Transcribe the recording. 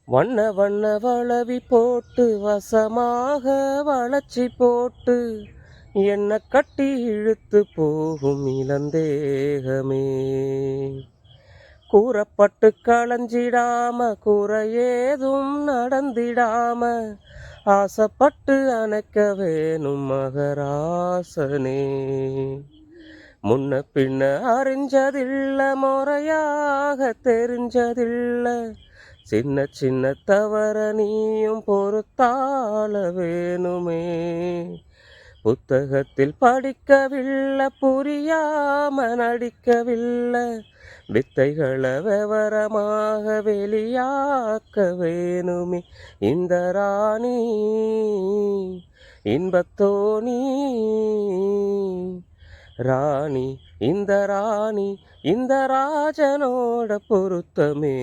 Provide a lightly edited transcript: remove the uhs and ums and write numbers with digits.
வண்ண வண்ண வளவி போட்டு வசமாக வளச்சி போட்டு என்ன கட்டி இழுத்து போகும் இளந்தேகமே. கூறப்பட்டு களஞ்சிடாம குறையேதும் நடந்திடாம ஆசைப்பட்டு அணைக்க வேணும் மகராசனே. முன்ன பின்ன அறிஞ்சதில்ல முறையாக தெரிஞ்சதில்ல சின்ன சின்ன தவற நீயும் பொறுத்தாள வேணுமே. புத்தகத்தில் படிக்கவில்லை புரியாம நடிக்கவில்லை வித்தைகளை விவரமாக வெளியாக்க வேணுமே. இந்த ராணி இன்பத்தோணி ராணி இந்த ராணி இந்த ராஜனோட பொருத்தமே.